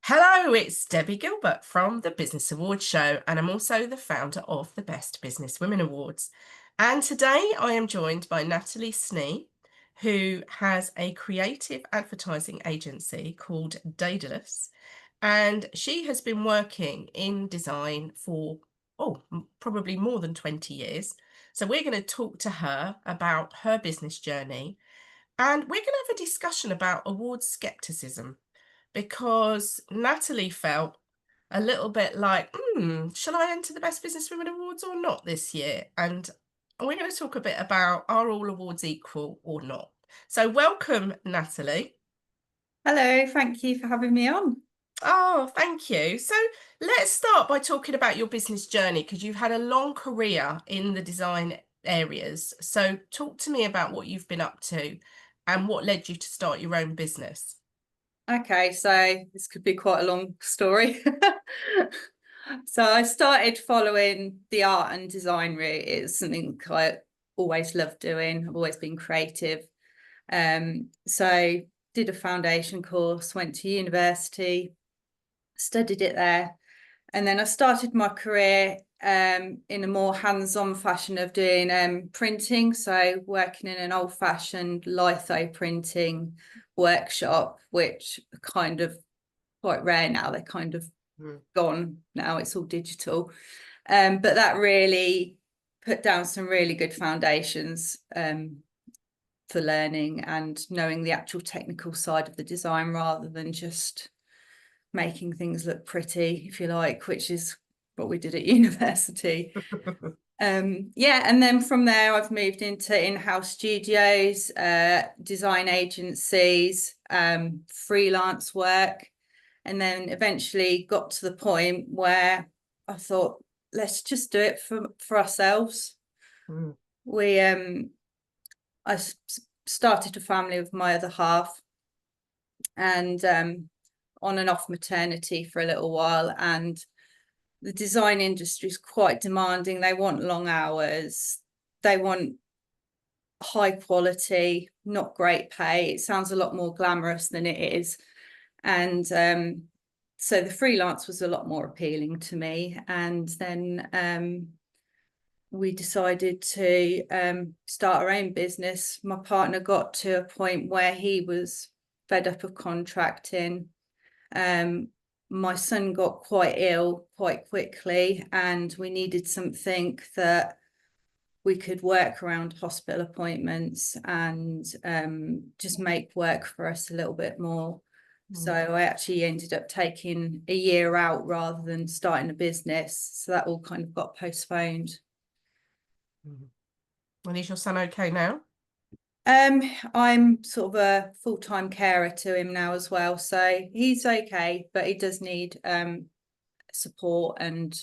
Hello, it's Debbie Gilbert from the Business Awards show, and I'm also the founder of the Best Businesswomen Awards. And today I am joined by Natalie Snee, who has a creative advertising agency called Daedalus, and she has been working in design for probably more than 20 years. So we're going to talk to her about her business journey, and we're going to have a discussion about awards skepticism because Natalie felt a little bit like, shall I enter the Best Businesswomen Awards or not this year? And we're going to talk a bit about, are all awards equal or not? So welcome, Natalie. Hello, thank you for having me on. Oh, thank you. So let's start by talking about your business journey because you've had a long career in the design areas. So talk to me about what you've been up to and what led you to start your own business. Okay, so this could be quite a long story. So I started following the art and design route. It's something I always loved doing. I've always been creative. So did a foundation course, went to university, studied it there. And then I started my career in a more hands-on fashion of doing printing. So working in an old-fashioned litho printing workshop, which are kind of quite rare now. They're kind of gone now. It's all digital. But that really put down some really good foundations for learning and knowing the actual technical side of the design rather than just making things look pretty, if you like, which is what we did at university. Yeah, and then from there I've moved into in-house studios, design agencies, freelance work, and then eventually got to the point where I thought, let's just do it for ourselves. I started a family with my other half, and on and off maternity for a little while, and the design industry is quite demanding. They want long hours, they want high quality, not great pay. It sounds a lot more glamorous than it is. And so the freelance was a lot more appealing to me. And then we decided to start our own business. My partner got to a point where he was fed up of contracting. My son got quite ill quite quickly, and we needed something that we could work around hospital appointments and just make work for us a little bit more. So I actually ended up taking a year out rather than starting a business. So that all kind of got postponed. And is your son okay now? I'm sort of a full-time carer to him now as well, so he's okay, but he does need support and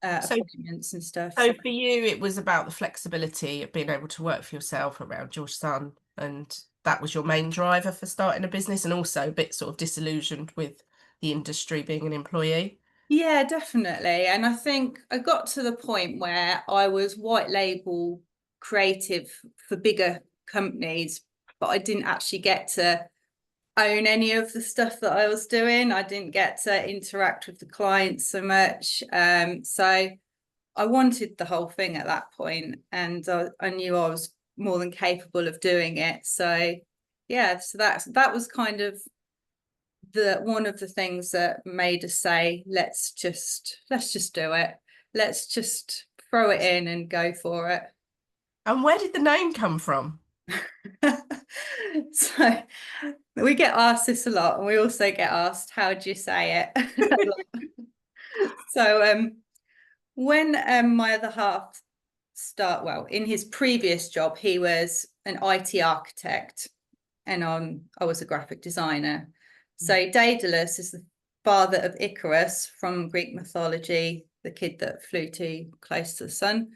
appointments and stuff. So for you, it was about the flexibility of being able to work for yourself around your son, and that was your main driver for starting a business, and also a bit sort of disillusioned with the industry being an employee. Yeah, definitely. And I think I got to the point where I was white label creative for bigger companies, but I didn't actually get to own any of the stuff that I was doing. I didn't get to interact with the clients so much. So I wanted the whole thing at that point, and I knew I was more than capable of doing it. So yeah, so that was kind of one of the things that made us say, let's just do it. Let's just throw it in and go for it. And where did the name come from? So we get asked this a lot, and we also get asked, how do you say it? So when my other half in his previous job, he was an IT architect, and I was a graphic designer. So Daedalus is the father of Icarus from Greek mythology, the kid that flew too close to the sun.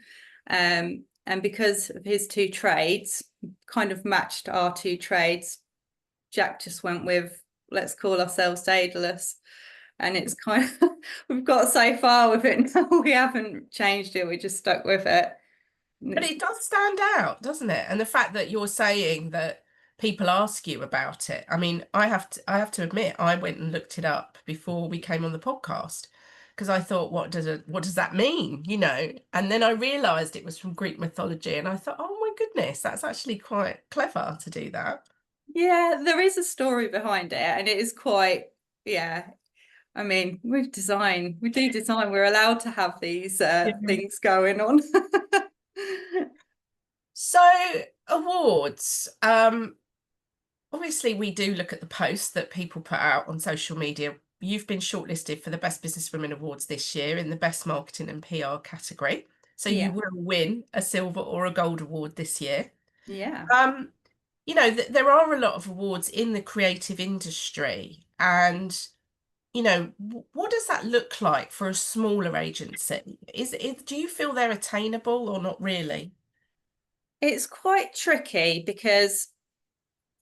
And because of his two trades, kind of matched our two trades, Jack just went with, let's call ourselves Daedalus. And it's kind of, we've got so far with it now, we haven't changed it, we just stuck with it. But it does stand out, doesn't it? And the fact that you're saying that people ask you about it. I mean, I have to admit, I went and looked it up before we came on the podcast because I thought, what does that mean? You know, and then I realized it was from Greek mythology, and I thought, oh my goodness, that's actually quite clever to do that. Yeah, there is a story behind it, and it is quite, yeah. I mean, we do design, we're allowed to have these Yeah. things going on. So awards. Obviously we do look at the posts that people put out on social media. You've been shortlisted for the Best Businesswomen Awards this year in the Best Marketing and PR category. So you Yeah, will win a silver or a gold award this year. yeah. Um, you know, there are a lot of awards in the creative industry, and what does that look like for a smaller agency? Do you feel they're attainable or not really? It's quite tricky because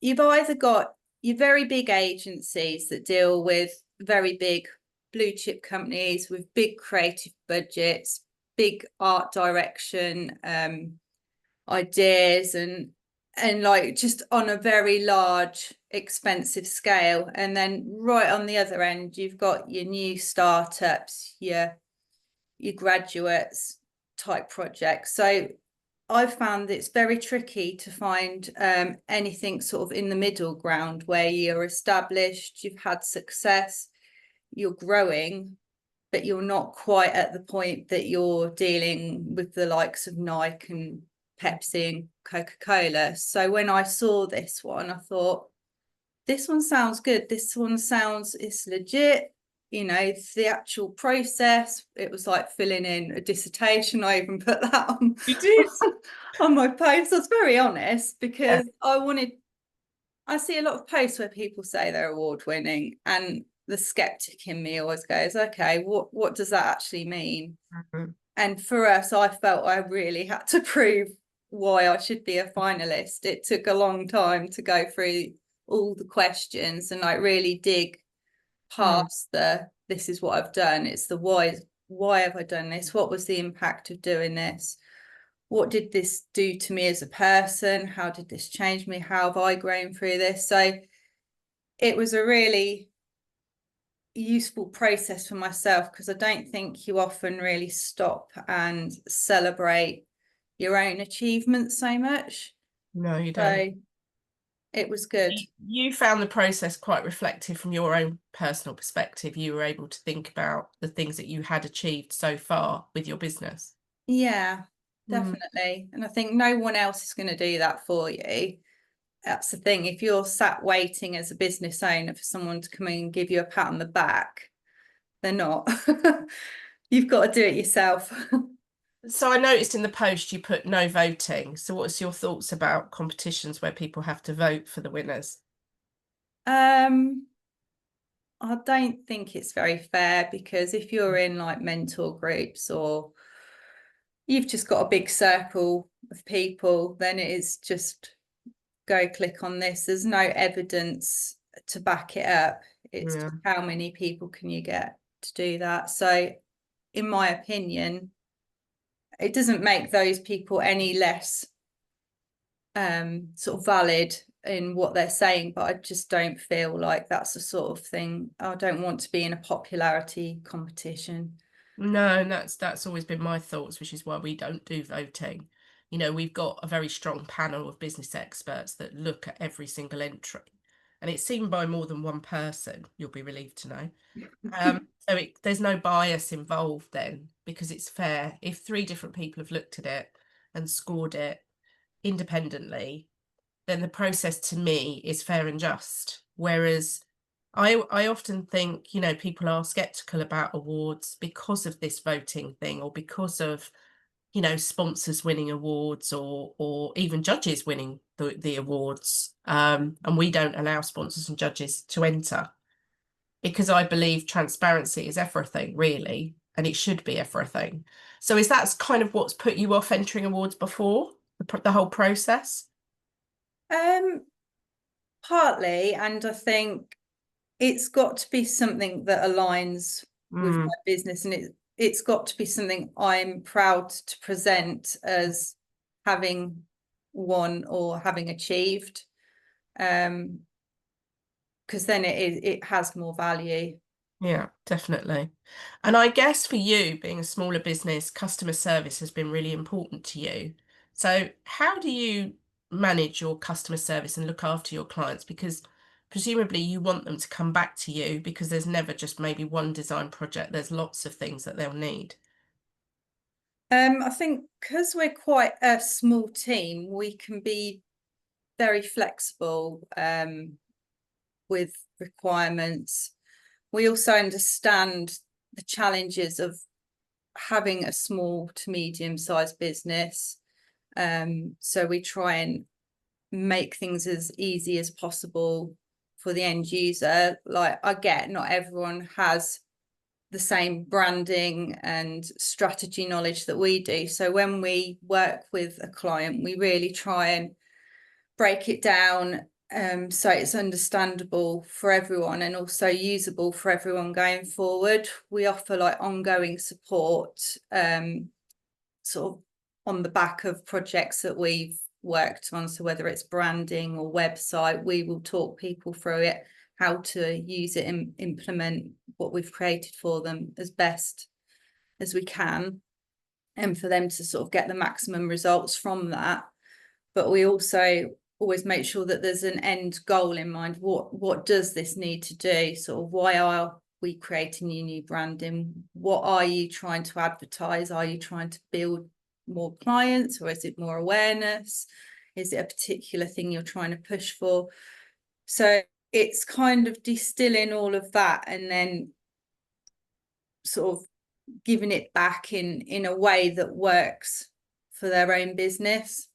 you've either got your very big agencies that deal with very big blue chip companies with big creative budgets, big art direction, ideas, and like just on a very large expensive scale. And then right on the other end you've got your new startups, your graduates type projects. So I've found it's very tricky to find anything sort of in the middle ground where you're established, you've had success, you're growing, but you're not quite at the point that you're dealing with the likes of Nike and Pepsi and Coca-Cola. So when I saw this one, I thought, this one sounds good. This one sounds, it's legit. You know, the actual process, it was like filling in a dissertation. I even put that on, You did. on my post. I was very honest Yeah. because I see a lot of posts where people say they're award winning, and the skeptic in me always goes, okay, what does that actually mean? Mhm. And for us, I felt I really had to prove why I should be a finalist. It took a long time to go through all the questions and like really dig Mm. past the this is what I've done. It's the why have I done this? What was the impact of doing this? What did this do to me as a person? How did this change me? How have I grown through this? So it was a really useful process for myself because I don't think you often really stop and celebrate your own achievements so much. No, you don't. So it was good. You found the process quite reflective from your own personal perspective. You were able to think about the things that you had achieved so far with your business. Yeah, Mm. definitely. And I think no one else is going to do that for you. That's the thing. If you're sat waiting as a business owner for someone to come in and give you a pat on the back, they're not. You've got to do it yourself. So I noticed in the post you put no voting. So what's your thoughts about competitions where people have to vote for the winners? um, I don't think it's very fair because if you're in like mentor groups or you've just got a big circle of people, then it is just go click on this. There's no evidence to back it up. It's Yeah. just how many people can you get to do that? So, in my opinion, it doesn't make those people any less sort of valid in what they're saying, but I just don't feel like that's the sort of thing. I don't want to be in a popularity competition. No, and that's always been my thoughts, which is why we don't do voting. You know, we've got a very strong panel of business experts that look at every single entry, and it's seen by more than one person, you'll be relieved to know. There's no bias involved then because it's fair. If three different people have looked at it and scored it independently, then the process to me is fair and just. Whereas I often think, people are skeptical about awards because of this voting thing or because of, sponsors winning awards or even judges winning the awards. And we don't allow sponsors and judges to enter because I believe transparency is everything, really, and it should be everything. So is that kind of what's put you off entering awards before, the whole process? Um, Partly, and I think it's got to be something that aligns with Mm. my business, and it's got to be something I'm proud to present as having won or having achieved. because then it has more value. Yeah, definitely. And I guess for you, being a smaller business, customer service has been really important to you. So how do you manage your customer service and look after your clients? Because presumably you want them to come back to you because there's never just maybe one design project. There's lots of things that they'll need. I think because we're quite a small team, we can be very flexible with requirements. We also understand the challenges of having a small to medium-sized business. So we try and make things as easy as possible for the end user. Like, I get not everyone has the same branding and strategy knowledge that we do. So when we work with a client, we really try and break it down so it's understandable for everyone and also usable for everyone going forward. We offer like ongoing support sort of on the back of projects that we've worked on. So whether it's branding or website, we will talk people through it, how to use it and implement what we've created for them as best as we can, and for them to sort of get the maximum results from that. But we also always make sure that there's an end goal in mind. What does this need to do? Sort of, why are we creating new branding? What are you trying to advertise? Are you trying to build more clients, or is it more awareness? Is it a particular thing you're trying to push for? So it's kind of distilling all of that and then sort of giving it back in a way that works for their own business.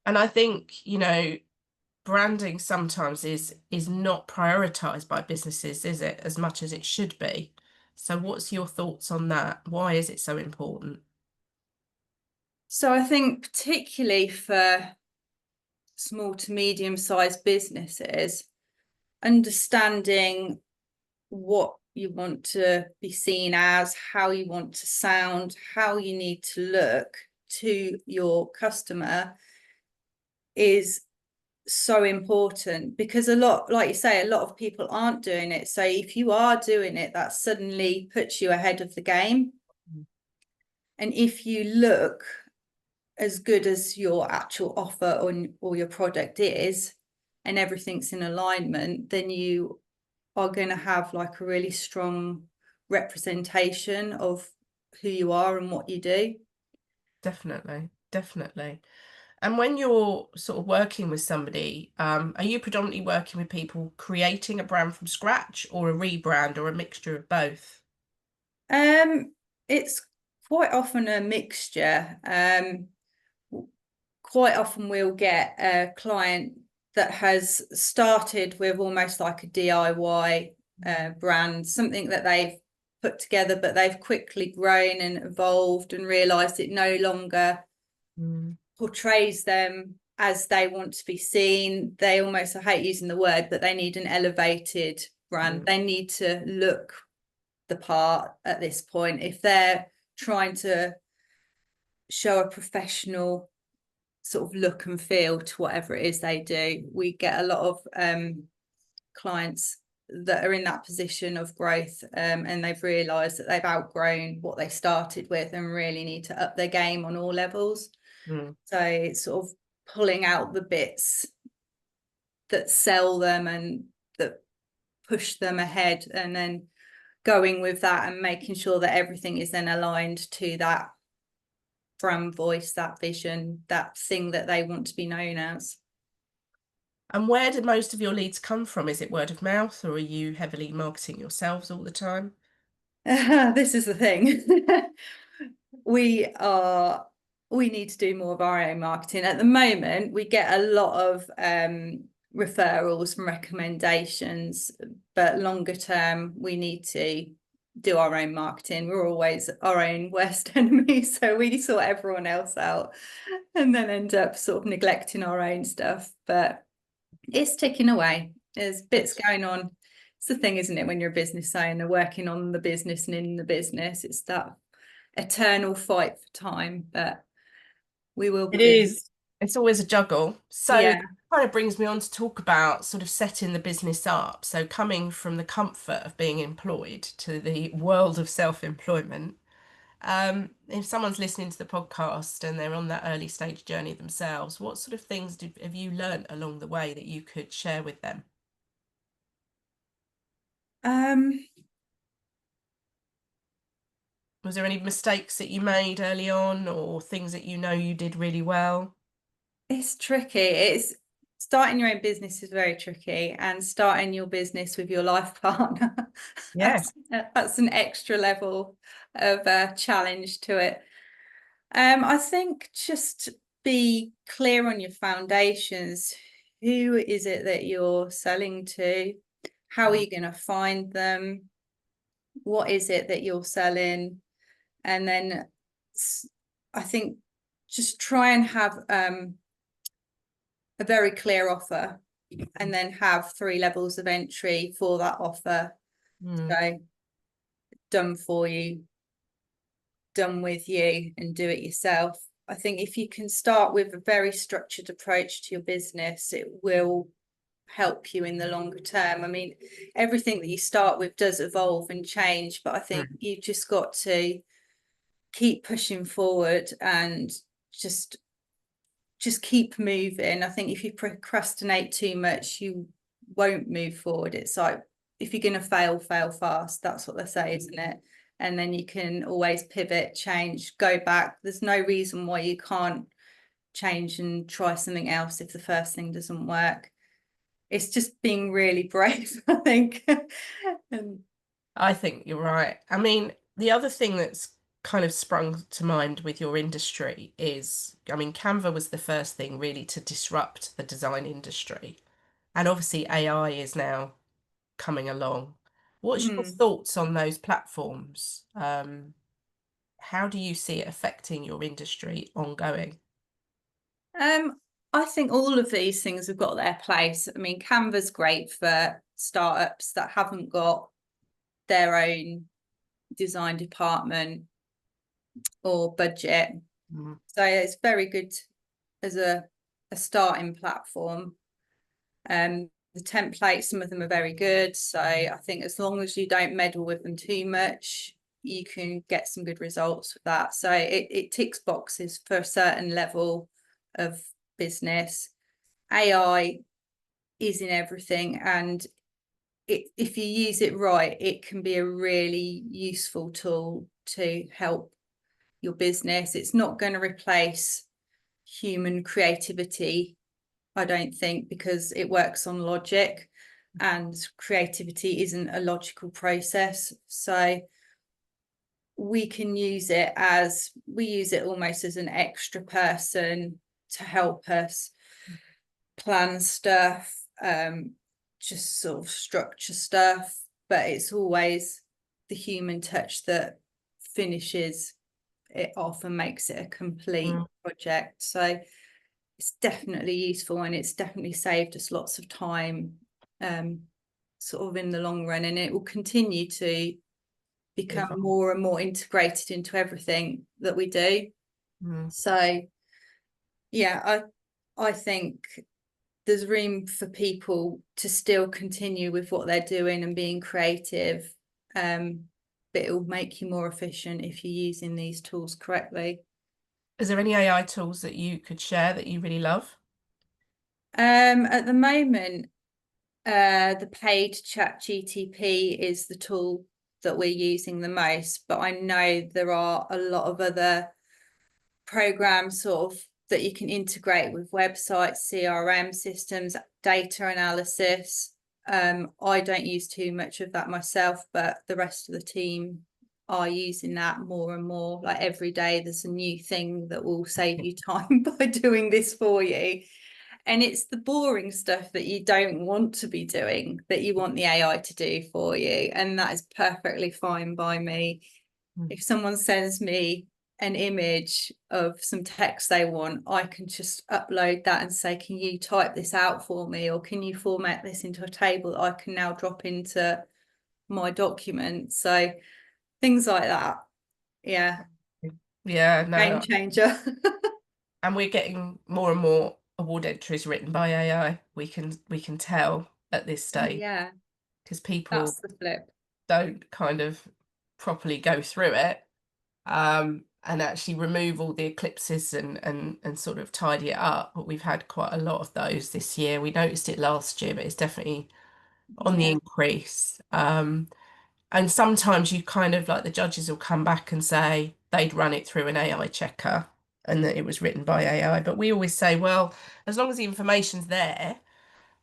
And I think, you know, branding sometimes is not prioritized by businesses, is it, as much as it should be? So what's your thoughts on that? Why is it so important? So I think particularly for small to medium-sized businesses, understanding what you want to be seen as, how you want to sound, how you need to look to your customer is so important, because a lot, like you say, a lot of people aren't doing it. So if you are doing it, that suddenly puts you ahead of the game. And if you look as good as your actual offer or your product is, and everything's in alignment, then you are going to have like a really strong representation of who you are and what you do. Definitely, definitely. And when you're sort of working with somebody, are you predominantly working with people creating a brand from scratch, or a rebrand, or a mixture of both? It's quite often a mixture. Quite often we'll get a client that has started with almost like a DIY brand, something that they've put together, but they've quickly grown and evolved and realized it no longer portrays them as they want to be seen. They almost, I hate using the word, but they need an elevated brand. They need to look the part at this point. If they're trying to show a professional sort of look and feel to whatever it is they do, we get a lot of clients that are in that position of growth, and they've realized that they've outgrown what they started with and really need to up their game on all levels. So it's sort of pulling out the bits that sell them and that push them ahead, and then going with that and making sure that everything is then aligned to that brand voice, that vision, that thing that they want to be known as. And where do most of your leads come from? Is it word of mouth, or are you heavily marketing yourselves all the time? This is the thing. We need to do more of our own marketing. At the moment, we get a lot of referrals from recommendations, but longer term, we need to do our own marketing. We're always our own worst enemy, so we sort everyone else out and then end up sort of neglecting our own stuff. But it's ticking away. There's bits going on. It's the thing, isn't it, when you're a business owner working on the business and in the business, it's that eternal fight for time, but we will be It doing. is. It's always a juggle. So Yeah. kind of brings me on to talk about sort of setting the business up. So coming from the comfort of being employed to the world of self-employment. If someone's listening to the podcast and they're on that early stage journey themselves, what sort of things have you learnt along the way that you could share with them? Um, Was there any mistakes that you made early on or things that you know you did really well? it's tricky. It's starting your own business is very tricky, and starting your business with your life partner, Yeah. that's an extra level of challenge to it. I think just be clear on your foundations. Who is it that you're selling to? How are you going to find them? What is it that you're selling? And then I think just try and have a very clear offer, and then have 3 levels of entry for that offer. So done for you, done with you, and do it yourself. I think if you can start with a very structured approach to your business, it will help you in the longer term. I mean, everything that you start with does evolve and change, but I think you've just got to keep pushing forward and just keep moving. I think if you procrastinate too much, you won't move forward. It's like, if you're going to fail fast. That's what they say, isn't it? And then you can always pivot, change, go back. There's no reason why you can't change and try something else if the first thing doesn't work. It's just being really brave, I think. And I think you're right. I mean, the other thing that's kind of sprung to mind with your industry is, I mean, Canva was the first thing really to disrupt the design industry. And obviously AI is now coming along. What's your thoughts on those platforms? How do you see it affecting your industry ongoing? I think all of these things have got their place. I mean, Canva's great for startups that haven't got their own design department or budget. So it's very good as a starting platform. The templates, some of them are very good. So I think as long as you don't meddle with them too much, you can get some good results with that. So it ticks boxes for a certain level of business. AI is in everything, and if you use it right, it can be a really useful tool to help your business. It's not going to replace human creativity, I don't think, because it works on logic, and creativity isn't a logical process. So we use it almost as an extra person to help us plan stuff, just sort of structure stuff, but it's always the human touch that finishes it off and makes it a complete project. So it's definitely useful, and it's definitely saved us lots of time, sort of in the long run, and it will continue to become more and more integrated into everything that we do. So yeah, I think there's room for people to still continue with what they're doing and being creative, but it will make you more efficient if you're using these tools correctly. Is there any AI tools that you could share that you really love? At the moment, the paid ChatGTP is the tool that we're using the most, but I know there are a lot of other programs sort of that you can integrate with websites, CRM systems, data analysis. I don't use too much of that myself, but the rest of the team are using that more and more. Like every day there's a new thing that will save you time by doing this for you. And it's the boring stuff that you don't want to be doing that you want the AI to do for you. And that is perfectly fine by me. If someone sends me an image of some text they want, I can just upload that and say, can you type this out for me? Or can you format this into a table that I can now drop into my document? So things like that. Yeah. Yeah, Game no. changer. And we're getting more and more award entries written by AI. We can tell at this Oh stage yeah, because people that's the flip. don't kind of properly go through it, and actually remove all the eclipses and sort of tidy it up. But we've had quite a lot of those this year. We noticed it last year, but it's definitely on the Yeah. increase. And sometimes you kind of like the judges will come back and say they'd run it through an AI checker and that it was written by AI. But we always say, well, as long as the information's there,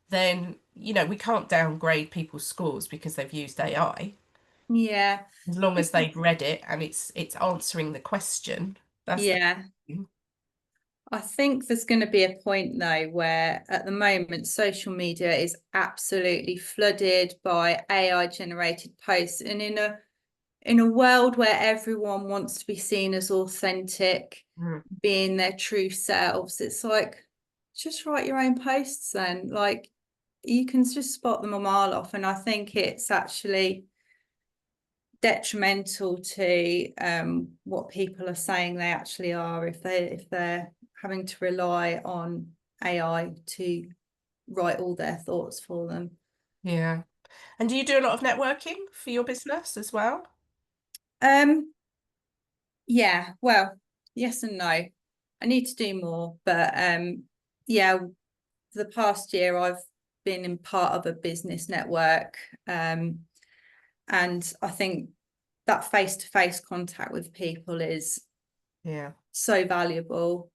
then, we can't downgrade people's scores because they've used AI. Yeah. As long as Because they've read it and it's answering the question, that's the yeah, thing. I think there's going to be a point though where at the moment social media is absolutely flooded by AI generated posts, and in a world where everyone wants to be seen as authentic, Mm, being their true selves, it's like just write your own posts then. Like you can just spot them a mile off, and I think it's actually detrimental to what people are saying they actually are if they're having to rely on AI to write all their thoughts for them. yeah. And do you do a lot of networking for your business as well? Um, yeah, well, yes and no. I need to do more, but yeah, the past year I've been in part of a business network, and I think that face-to-face contact with people is Yeah, so valuable.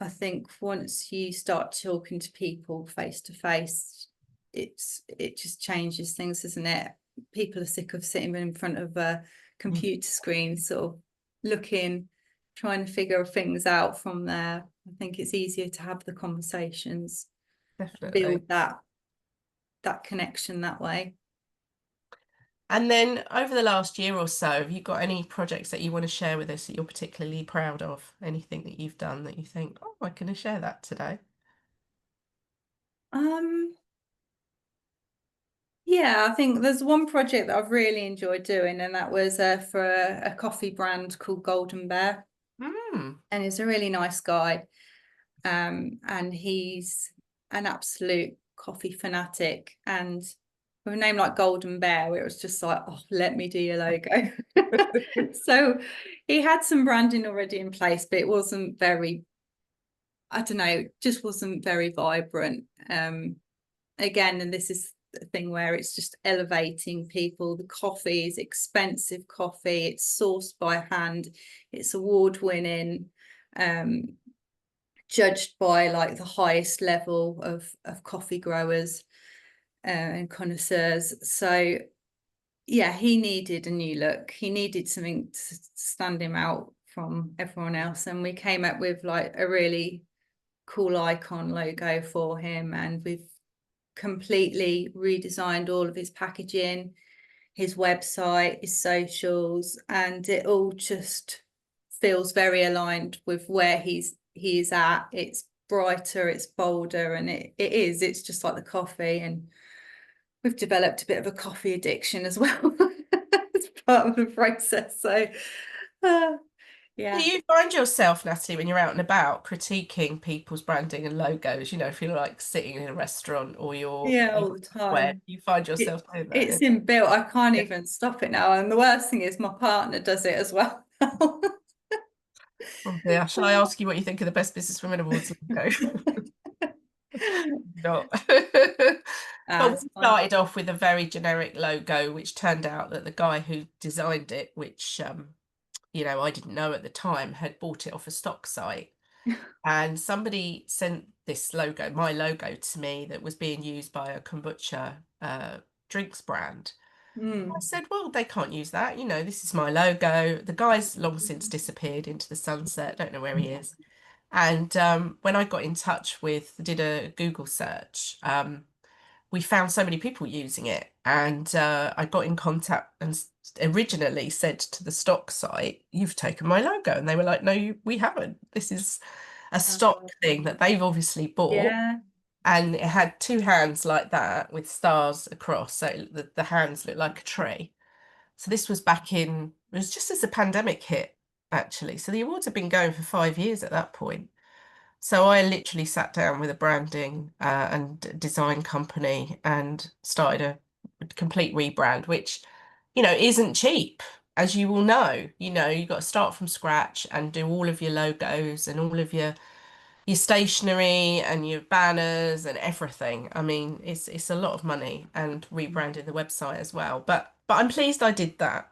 I think once you start talking to people face to face, it just changes things, isn't it? People are sick of sitting in front of a mm, computer screen, sort of looking, trying to figure things out from there. I think it's easier to have the conversations, definitely. build that connection that way. And then over the last year or so, have you got any projects that you want to share with us that you're particularly proud of? Anything that you've done that you think, oh, I can share that today? Um, yeah, I think there's one project that I've really enjoyed doing, and that was for a coffee brand called Golden Bear. Mm, And he's a really nice guy. And he's an absolute coffee fanatic. And with a name like Golden Bear, it was just like, oh, let me do your logo. So he had some branding already in place, but it wasn't very, I don't know, just wasn't very vibrant. Again, and this is the thing where it's just elevating people. The coffee is expensive coffee, it's sourced by hand, it's award winning, judged by like the highest level of coffee growers and connoisseurs. So yeah, he needed a new look. He needed something to stand him out from everyone else, and we came up with like a really cool icon logo for him, and we've completely redesigned all of his packaging, his website, his socials, and it all just feels very aligned with where he is at. It's brighter, it's bolder, and it's just like the coffee. And we've developed a bit of a coffee addiction as well as part of the process. So uh, Do yeah. you find yourself, Natalie, when you're out and about, critiquing people's branding and logos? If you're like sitting in a restaurant or Yeah, you're all the where time. you find It, yourself doing it's that? inbuilt. I can't Yeah. even stop it now. And the worst thing is my partner does it as well. Oh dear. Shall I ask you what you think of the Best Businesswomen Awards logo? Not. But we It's fine. started off with a very generic logo, which turned out that the guy who designed it, which I didn't know at the time, had bought it off a stock site. And somebody sent this logo, my logo, to me that was being used by a kombucha drinks brand. I Mm. said, well, they can't use that. This is my logo. The guy's long since disappeared into the sunset. Don't know where he is. And when I got in touch did a Google search, we found so many people using it. And I got in contact and originally said to the stock site, you've taken my logo. And they were like, no, we haven't. This is a stock thing that they've obviously bought. Yeah. And it had two hands like that with stars across. So the hands looked like a tree. So this was it was just as the pandemic hit, actually. So the awards had been going for 5 years at that point. So I literally sat down with a branding and design company and started a complete rebrand, which, isn't cheap, as you will know. You've got to start from scratch and do all of your logos and all of your stationery and your banners and everything. I mean, it's a lot of money and rebranding the website as well. But I'm pleased I did that.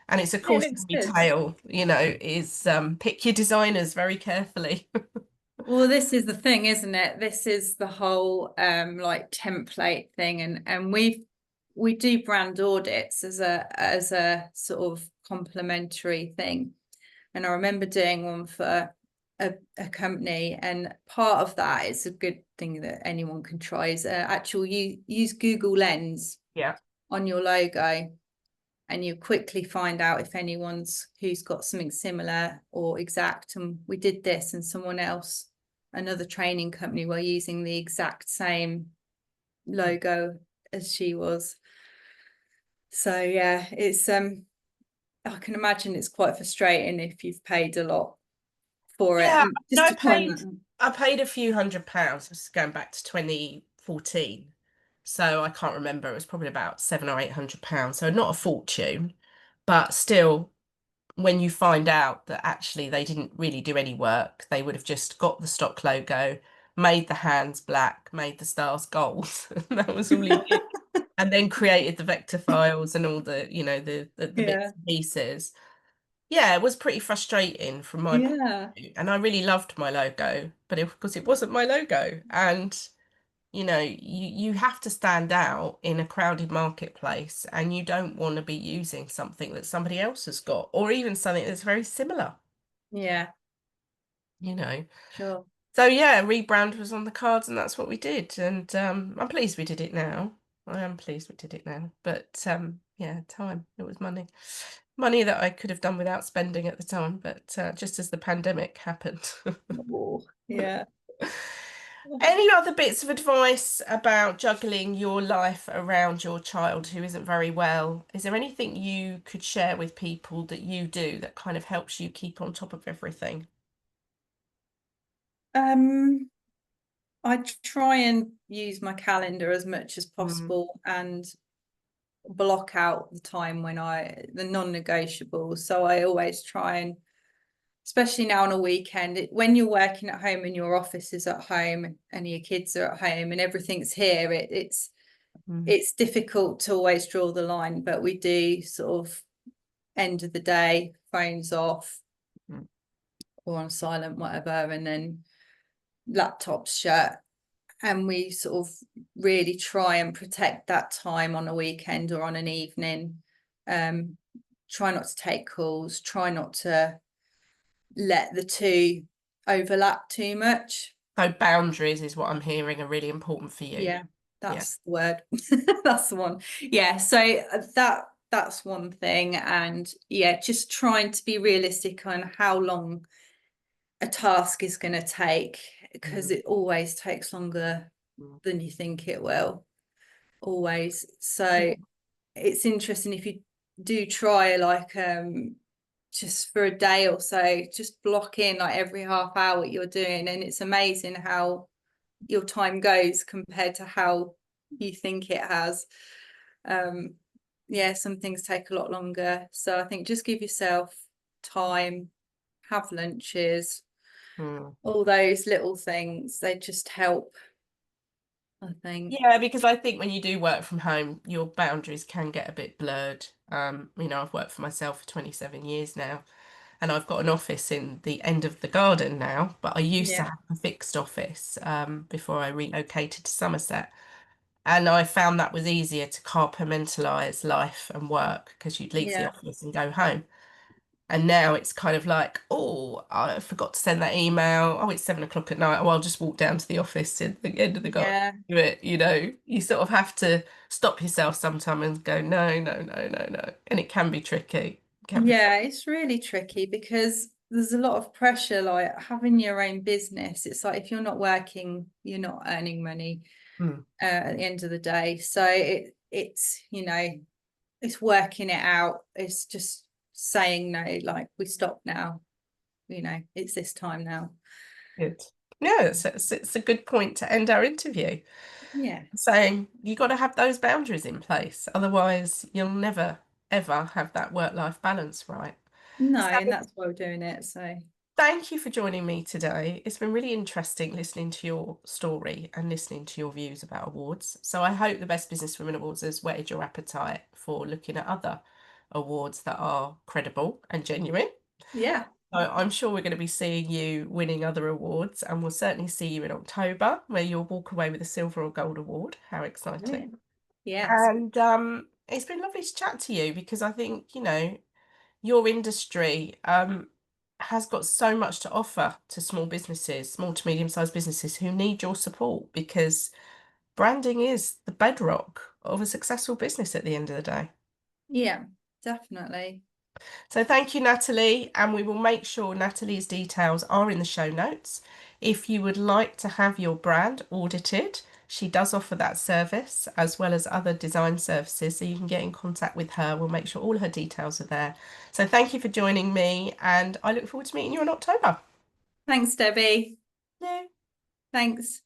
And it's a It cautionary looks good. tale, is pick your designers very carefully. Well, this is the thing, isn't it? This is the whole like template thing, and we do brand audits as a sort of complementary thing. And I remember doing one for a company, and part of that is a good thing that anyone can try is actual use Google Lens Yeah. on your logo, and you quickly find out if anyone's who's got something similar or exact. And we did this, and someone else, another training company, were using the exact same logo as she was. So yeah, it's I can imagine it's quite frustrating if you've paid a lot for it, Yeah, and just to find that. I paid a few £100s. This is going back to 2014. So I can't remember. It was probably about £700 or £800. So not a fortune, but still, when you find out that actually they didn't really do any work, they would have just got the stock logo, made the hands black, made the stars gold. And that was all he did. And then created the vector files and all the bits Yeah, and pieces. Yeah, it was pretty frustrating from my point yeah, of view. And I really loved my logo, but because it wasn't my logo. And you have to stand out in a crowded marketplace, and you don't want to be using something that somebody else has got, or even something that's very similar, yeah, you know. sure. So yeah, rebrand was on the cards, and that's what we did. And I'm pleased we did it now. I am pleased we did it now. But yeah, time. It was money. Money that I could have done without spending at the time, but just as the pandemic happened. Oh, yeah. Any other bits of advice about juggling your life around your child who isn't very well? Is there anything you could share with people that you do that kind of helps you keep on top of everything? Um, I try and use my calendar as much as Mm, possible and block out the time when the non-negotiables. So I always try and, especially now on a weekend, when you're working at home and your office is at home and your kids are at home and everything's here, mm, it's difficult to always draw the line, but we do sort of end of the day, phones off mm. or on silent, whatever, and then laptops shut. And we sort of really try and protect that time on a weekend or on an evening. Try not to take calls, try not to let the two overlap too much. So boundaries is what I'm hearing are really important for you. Yeah, Yeah. that's the word. That's the one. Yeah, so that's one thing. And yeah, just trying to be realistic on how long a task is going to take, because Mm, it always takes longer mm. than you think it will. Always. So Yeah. it's interesting if you do try like just for a day or so, just block in like every half hour what you're doing, and it's amazing how your time goes compared to how you think it has. Yeah, some things take a lot longer, so I think just give yourself time, have lunches, Mm. all those little things, they just help, I think. Yeah, because I think when you do work from home, your boundaries can get a bit blurred. I've worked for myself for 27 years now, and I've got an office in the end of the garden now, but I used to Yeah, have a fixed office before I relocated to Somerset. And I found that was easier to compartmentalize life and work because you'd leave the yeah, office and go home. And now it's kind of like, oh, I forgot to send that email. Oh, it's 7 o'clock at night. Oh, I'll just walk down to the office at the end of the garden. yeah. Do it, you sort of have to stop yourself sometime and go, no, no, no, no, no. And it can be tricky. It can be. Yeah, it's really tricky because there's a lot of pressure, like having your own business. It's like if you're not working, you're not earning money Mm, at the end of the day. So it's it's working it out. It's just saying no, like we stop now. It's this time now. good. Yeah, it's a good point to end our interview. Yeah. Saying you got to have those boundaries in place, otherwise you'll never ever have that work-life balance right. No, So and that's why we're doing it. So thank you for joining me today. It's been really interesting listening to your story and listening to your views about awards. So I hope the Best Businesswomen Awards has whetted your appetite for looking at other awards that are credible and genuine. yeah, So I'm sure we're going to be seeing you winning other awards, and we'll certainly see you in October, where you'll walk away with a silver or gold award. How exciting! brilliant. Yes. And it's been lovely to chat to you because I think, your industry has got so much to offer to small businesses, small to medium-sized businesses who need your support because branding is the bedrock of a successful business at the end of the day. Yeah, definitely. So thank you, Natalie, and we will make sure Natalie's details are in the show notes. If you would like to have your brand audited, she does offer that service as well as other design services, so you can get in contact with her. We'll make sure all her details are there. So thank you for joining me, and I look forward to meeting you in October. Thanks, Debbie. Yeah. Thanks.